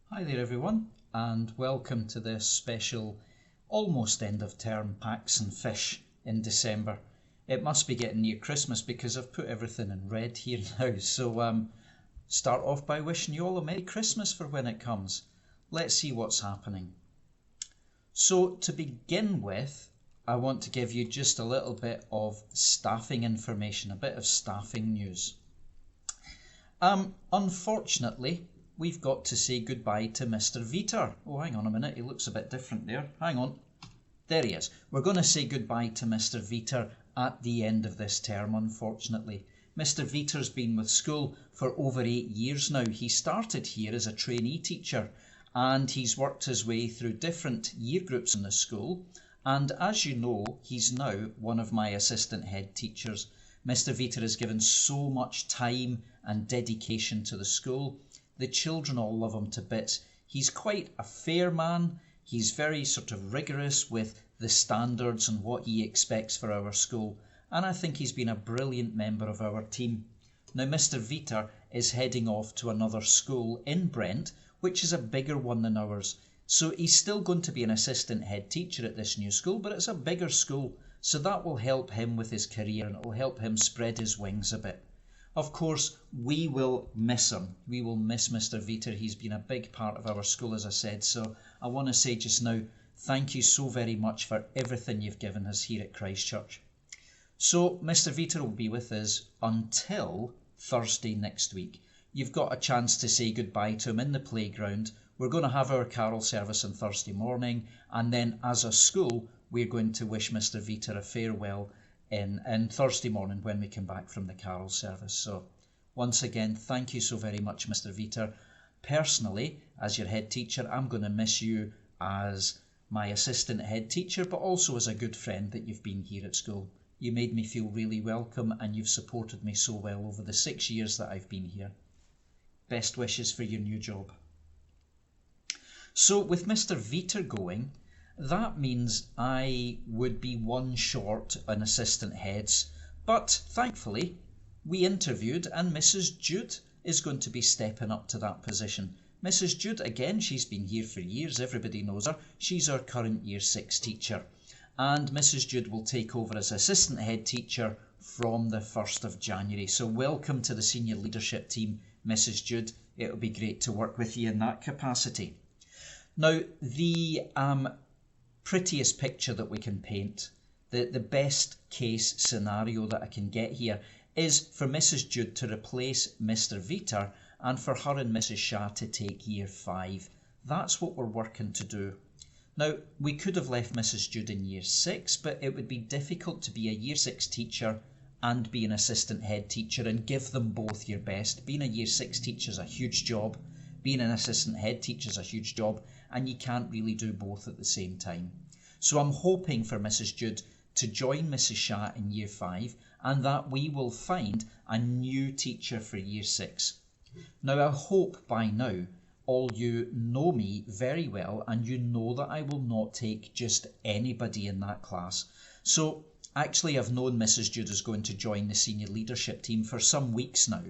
Hi there everyone, and welcome to this special almost end of term Pax and Fish in December. It must be getting near Christmas because I've put everything in red here now, so start off by wishing you all a Merry Christmas for when it comes. Let's see what's happening. So to begin with, I want to give you just a little bit of staffing information, a bit of staffing news. Unfortunately, we've got to say goodbye to Mr. Vitar. Oh, hang on a minute, he looks a bit different there. Hang on. There he is. We're going to say goodbye to Mr. Vitar at the end of this term, unfortunately. Mr. Vitar's been with school for over 8 years now. He started here as a trainee teacher and he's worked his way through different year groups in the school. And as you know, he's now one of my assistant head teachers. Mr. Vitar has given so much time and dedication to the school. The children all love him to bits. He's quite a fair man. He's very sort of rigorous with the standards and what he expects for our school. And I think he's been a brilliant member of our team. Now, Mr. Vitar is heading off to another school in Brent, which is a bigger one than ours. So he's still going to be an assistant head teacher at this new school, but it's a bigger school. So that will help him with his career and it will help him spread his wings a bit. Of course, we will miss him. We will miss Mr. Vitar. He's been a big part of our school, as I said. So I want to say just now, thank you so very much for everything you've given us here at Christchurch. So Mr. Vitar will be with us until Thursday next week. You've got a chance to say goodbye to him in the playground. We're going to have our carol service on Thursday morning. And then as a school, we're going to wish Mr. Vitar a farewell in Thursday morning when we come back from the carol service. So once again, thank you so very much, Mr. Vitar. Personally, as your head teacher, I'm going to miss you as my assistant head teacher, but also as a good friend that you've been here at school. You made me feel really welcome and you've supported me so well over the 6 years that I've been here. Best wishes for your new job. So with Mr. Vitar going, that means I would be one short on assistant heads, but thankfully we interviewed and Mrs. Jude is going to be stepping up to that position. Mrs. Jude, again, she's been here for years, everybody knows her. She's our current Year 6 teacher. And Mrs. Jude will take over as assistant head teacher from the 1st of January. So welcome to the senior leadership team, Mrs. Jude. It'll be great to work with you in that capacity. Now, the prettiest picture that we can paint, the best case scenario that I can get here is for Mrs. Jude to replace Mr. Vitar and for her and Mrs. Shah to take Year 5. That's what we're working to do. Now, we could have left Mrs. Jude in Year 6, but it would be difficult to be a Year 6 teacher and be an assistant head teacher and give them both your best. Being a Year 6 teacher is a huge job. Being an assistant head teacher is a huge job, and you can't really do both at the same time. So I'm hoping for Mrs. Jude to join Mrs. Shah in Year 5 and that we will find a new teacher for Year 6. Now, I hope by now all you know me very well and you know that I will not take just anybody in that class. So actually I've known Mrs. Jude is going to join the senior leadership team for some weeks now,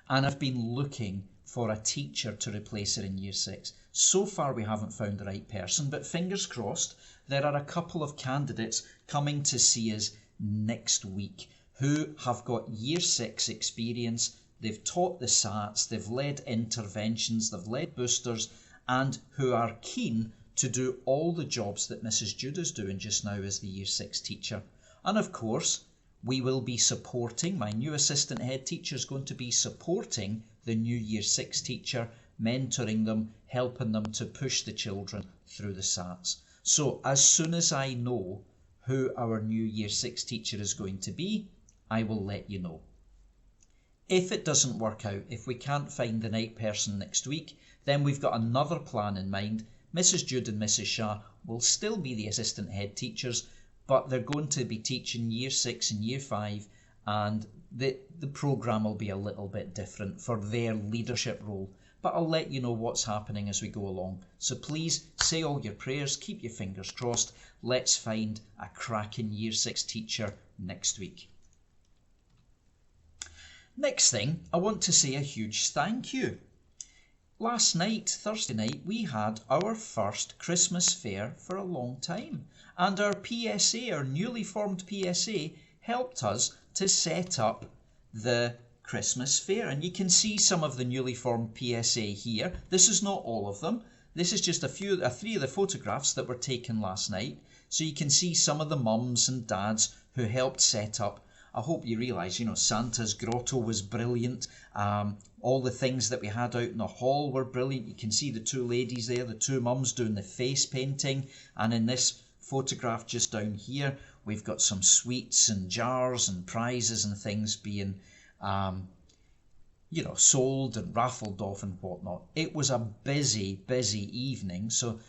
and I've been looking for a teacher to replace her in Year 6. So far we haven't found the right person, but fingers crossed, there are a couple of candidates coming to see us next week who have got Year 6 experience. They've taught the SATs, they've led interventions, they've led boosters, and who are keen to do all the jobs that Mrs. Jude is doing just now as the Year 6 teacher. And of course, we will be supporting, my new assistant head teacher is going to be supporting the new Year 6 teacher, mentoring them, helping them to push the children through the SATs. So as soon as I know who our new Year 6 teacher is going to be, I will let you know. If it doesn't work out, if we can't find the right person next week, then we've got another plan in mind. Mrs. Jude and Mrs. Shah will still be the assistant head teachers, but they're going to be teaching Year 6 and Year 5, and the programme will be a little bit different for their leadership role. But I'll let you know what's happening as we go along. So please say all your prayers, keep your fingers crossed. Let's find a cracking Year 6 teacher next week. Next thing, I want to say a huge thank you. last night, Thursday night, we had our first Christmas fair for a long time, and our PSA, our newly formed PSA, helped us to set up the Christmas fair. And you can see some of the newly formed PSA here. This is not all of them. This is just three of the photographs that were taken last night. So you can see some of the mums and dads who helped set up. I hope you realise, Santa's grotto was brilliant. All the things that we had out in the hall were brilliant. You can see the two ladies there, the two mums doing the face painting. And in this photograph just down here, we've got some sweets and jars and prizes and things being, sold and raffled off and whatnot. It was a busy, busy evening. So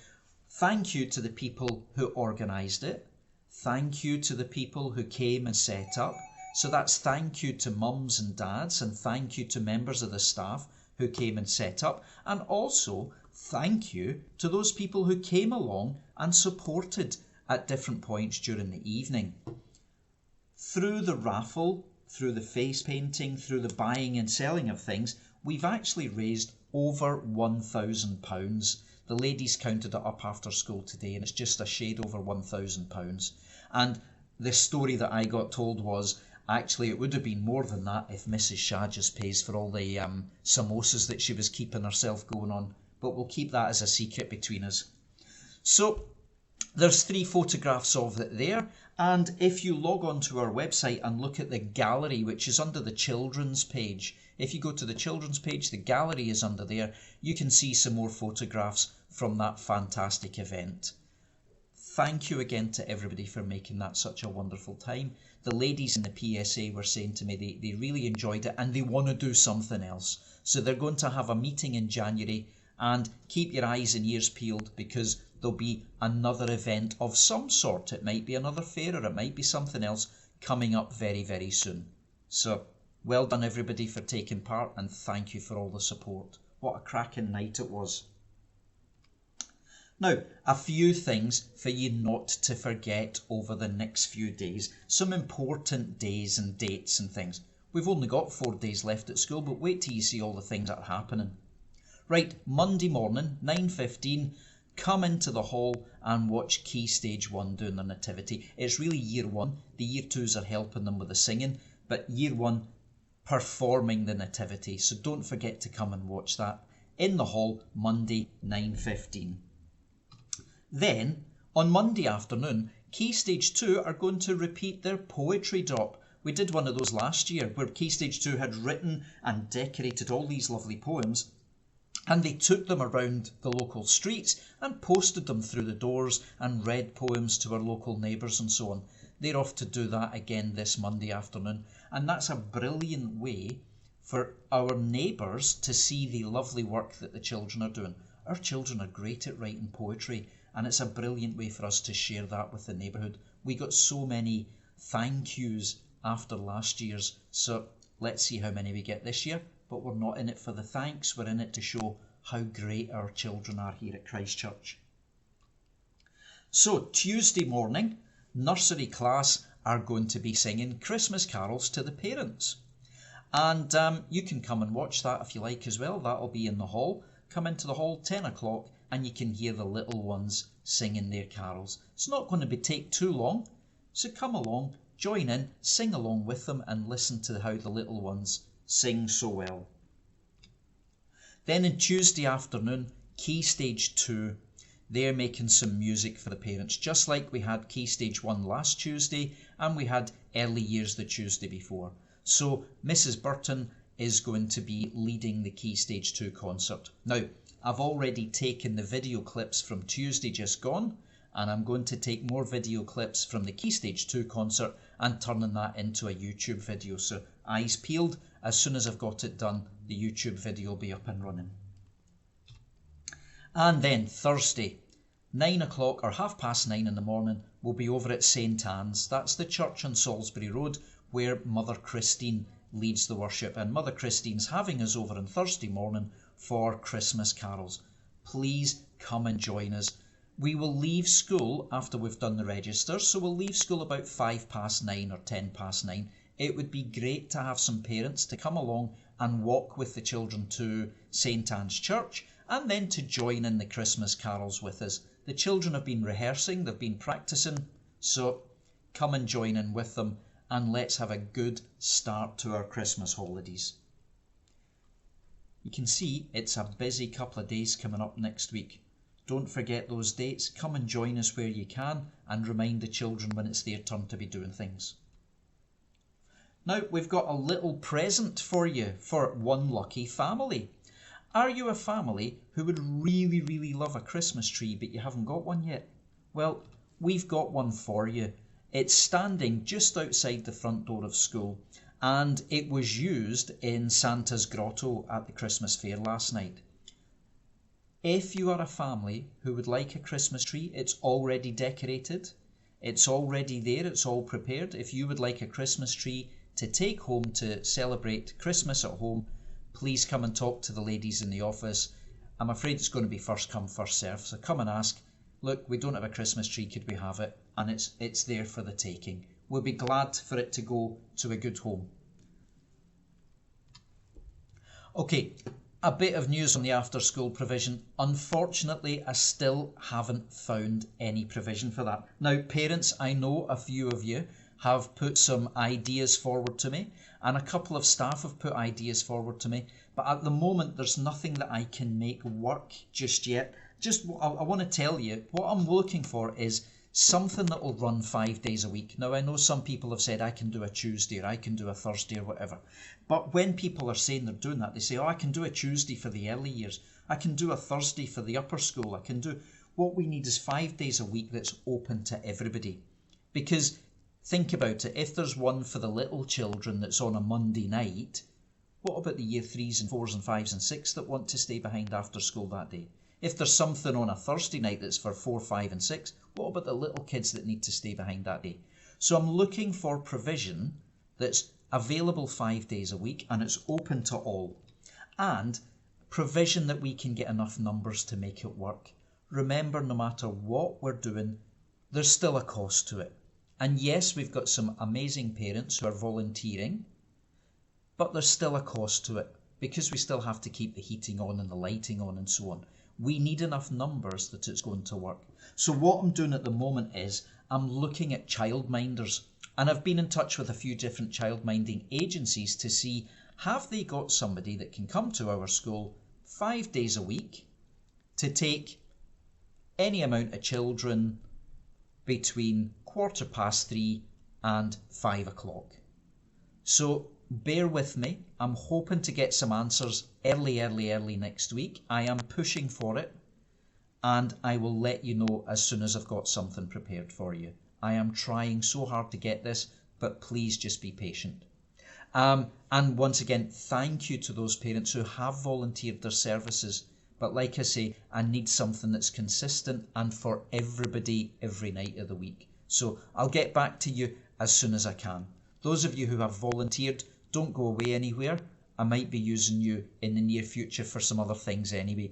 thank you to the people who organised it. Thank you to the people who came and set up. So that's thank you to mums and dads, and thank you to members of the staff who came and set up. And also thank you to those people who came along and supported at different points during the evening. Through the raffle, through the face painting, through the buying and selling of things, we've actually raised over £1,000. The ladies counted it up after school today, and it's just a shade over £1,000. And the story that I got told was, actually, it would have been more than that if Mrs. Shah just pays for all the samosas that she was keeping herself going on. But we'll keep that as a secret between us. So there's 3 photographs of it there. And if you log on to our website and look at the gallery, which is under the children's page, if you go to the children's page, the gallery is under there. You can see some more photographs from that fantastic event. Thank you again to everybody for making that such a wonderful time. The ladies in the PSA were saying to me they really enjoyed it and they want to do something else. So they're going to have a meeting in January, and keep your eyes and ears peeled because there'll be another event of some sort. It might be another fair or it might be something else coming up very, very soon. So well done everybody for taking part, and thank you for all the support. What a cracking night it was. Now, a few things for you not to forget over the next few days. Some important days and dates and things. We've only got 4 days left at school, but wait till you see all the things that are happening. Right, Monday morning, 9:15, come into the hall and watch Key Stage 1 doing their nativity. It's really Year 1. The Year 2s are helping them with the singing, but Year 1 performing the nativity. So don't forget to come and watch that in the hall, Monday, 9:15. Then, on Monday afternoon, Key Stage 2 are going to repeat their poetry drop. We did one of those last year where Key Stage 2 had written and decorated all these lovely poems, and they took them around the local streets and posted them through the doors and read poems to our local neighbours and so on. They're off to do that again this Monday afternoon, and that's a brilliant way for our neighbours to see the lovely work that the children are doing. Our children are great at writing poetry, and it's a brilliant way for us to share that with the neighbourhood. We got so many thank yous after last year's, so let's see how many we get this year. But we're not in it for the thanks, we're in it to show how great our children are here at Christchurch. So Tuesday morning, nursery class are going to be singing Christmas carols to the parents. And you can come and watch that if you like as well. That'll be in the hall. Come into the hall 10 o'clock and you can hear the little ones singing their carols. It's not going to take too long, so come along, join in, sing along with them and listen to how the little ones sing so well. Then on Tuesday afternoon, Key Stage 2, they're making some music for the parents, just like we had Key Stage 1 last Tuesday and we had Early Years the Tuesday before. So Mrs. Burton is going to be leading the Key Stage 2 concert. Now, I've already taken the video clips from Tuesday just gone, and I'm going to take more video clips from the Key Stage 2 concert and turning that into a YouTube video. So eyes peeled, as soon as I've got it done, the YouTube video will be up and running. And then Thursday, 9 o'clock or 9:30 in the morning, we'll be over at St Anne's. That's the church on Salisbury Road where Mother Christine leads the worship, and Mother Christine's having us over on Thursday morning for Christmas carols. Please come and join us. We will leave school after we've done the register, so we'll leave school about 9:05 or 9:10. It would be great to have some parents to come along and walk with the children to St Anne's Church, and then to join in the Christmas carols with us. The children have been rehearsing, they've been practicing, so come and join in with them, and let's have a good start to our Christmas holidays. You can see it's a busy couple of days coming up next week. Don't forget those dates. Come and join us where you can, and remind the children when it's their turn to be doing things. Now, we've got a little present for you for one lucky family. Are you a family who would really, really love a Christmas tree, but you haven't got one yet? Well, we've got one for you. It's standing just outside the front door of school, and it was used in Santa's grotto at the Christmas fair last night. If you are a family who would like a Christmas tree, it's already decorated, it's already there, it's all prepared. If you would like a Christmas tree to take home to celebrate Christmas at home, please come and talk to the ladies in the office. I'm afraid it's going to be first come, first serve, so come and ask, look, we don't have a Christmas tree, could we have it? And it's there for the taking. We'll be glad for it to go to a good home. Okay, a bit of news on the after school provision. Unfortunately, I still haven't found any provision for that. Now, parents, I know a few of you have put some ideas forward to me, and a couple of staff have put ideas forward to me, but at the moment there's nothing that I can make work just yet. I want to tell you, what I'm looking for is something that will run 5 days a week. Now, I know some people have said I can do a Tuesday or I can do a Thursday or whatever, but when people are saying they're doing that, they say, oh, I can do a Tuesday for the early years, I can do a Thursday for the upper school, I can do... What we need is 5 days a week that's open to everybody. Because think about it, if there's one for the little children that's on a Monday night, what about the year 3s and 4s and 5s and 6 that want to stay behind after school that day? If there's something on a Thursday night that's for 4, 5 and 6, what about the little kids that need to stay behind that day? So I'm looking for provision that's available 5 days a week and it's open to all. And provision that we can get enough numbers to make it work. Remember, no matter what we're doing, there's still a cost to it. And yes, we've got some amazing parents who are volunteering, but there's still a cost to it because we still have to keep the heating on and the lighting on and so on. We need enough numbers that it's going to work. So what I'm doing at the moment is I'm looking at childminders, and I've been in touch with a few different childminding agencies to see, have they got somebody that can come to our school 5 days a week to take any amount of children between 3:15 and 5 o'clock. So bear with me. I'm hoping to get some answers early next week. I am pushing for it, and I will let you know as soon as I've got something prepared for you. I am trying so hard to get this, but please just be patient. And once again, thank you to those parents who have volunteered their services. But like I say, I need something that's consistent and for everybody every night of the week. So I'll get back to you as soon as I can. Those of you who have volunteered, don't go away anywhere. I might be using you in the near future for some other things anyway.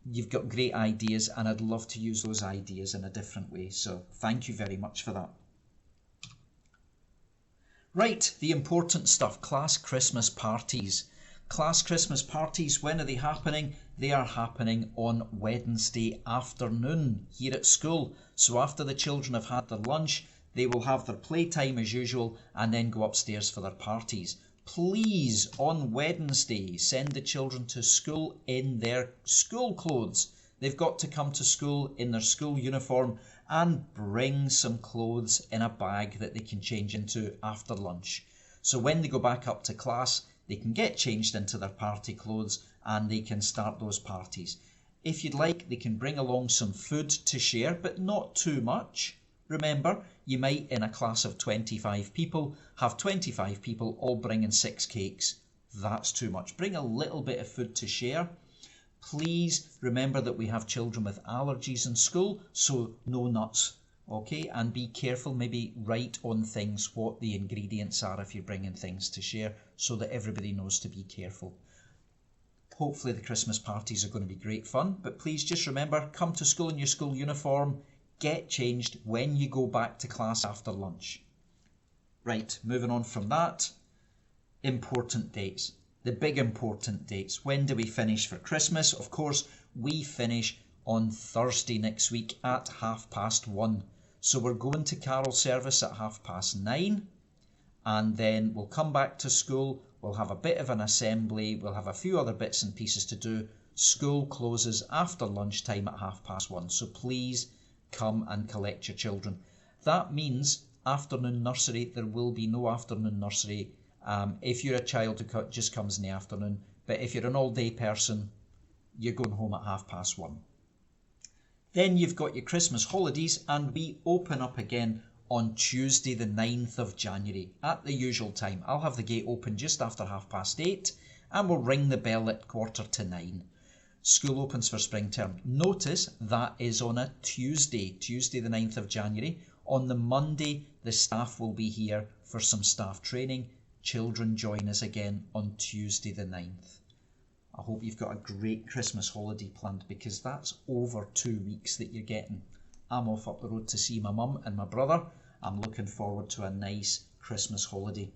You've got great ideas and I'd love to use those ideas in a different way. So thank you very much for that. Right, the important stuff, class Christmas parties. Class Christmas parties, when are they happening? They are happening on Wednesday afternoon here at school. So after the children have had their lunch, they will have their playtime as usual and then go upstairs for their parties. Please, on Wednesday, send the children to school in their school clothes. They've got to come to school in their school uniform and bring some clothes in a bag that they can change into after lunch. So when they go back up to class, they can get changed into their party clothes and they can start those parties. If you'd like, they can bring along some food to share, but not too much. Remember, you might, in a class of 25 people, have 25 people all bringing 6 cakes. That's too much. Bring a little bit of food to share. Please remember that we have children with allergies in school, so no nuts. Okay, and be careful, maybe write on things what the ingredients are if you're bringing things to share so that everybody knows to be careful. Hopefully the Christmas parties are going to be great fun, but please just remember, come to school in your school uniform, get changed when you go back to class after lunch. Right, moving on from that, important dates. the big important dates. When do we finish for Christmas? Of course, we finish on Thursday next week at 1:30. So we're going to carol service at 9:30, and then we'll come back to school. We'll have a bit of an assembly. We'll have a few other bits and pieces to do. School closes after lunchtime at 1:30. So please come and collect your children. That means afternoon nursery. There will be no afternoon nursery if you're a child who just comes in the afternoon. But if you're an all-day person, you're going home at 1:30. Then you've got your Christmas holidays, and we open up again on Tuesday the 9th of January at the usual time. I'll have the gate open just after 8:30, and we'll ring the bell at 8:45. School opens for spring term. Notice that is on a Tuesday the 9th of January. On the Monday, the staff will be here for some staff training. Children join us again on Tuesday the 9th. I hope you've got a great Christmas holiday planned, because that's over 2 weeks that you're getting. I'm off up the road to see my mum and my brother. I'm looking forward to a nice Christmas holiday.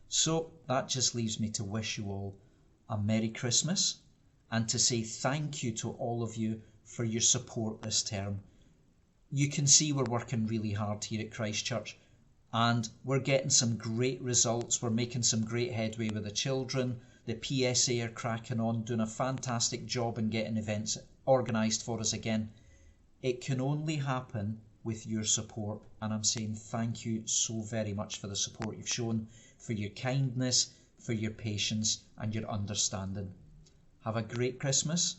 So that just leaves me to wish you all a Merry Christmas, and to say thank you to all of you for your support this term. You can see we're working really hard here at Christchurch, and we're getting some great results. We're making some great headway with the children. The PSA are cracking on, doing a fantastic job in getting events organised for us again. It can only happen with your support, and I'm saying thank you so very much for the support you've shown, for your kindness, for your patience and your understanding. Have a great Christmas.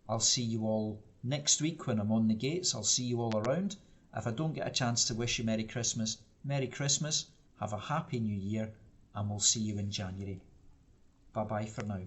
I'll see you all next week when I'm on the gates. I'll see you all around. If I don't get a chance to wish you Merry Christmas, Merry Christmas, have a Happy New Year, and we'll see you in January. Bye bye for now.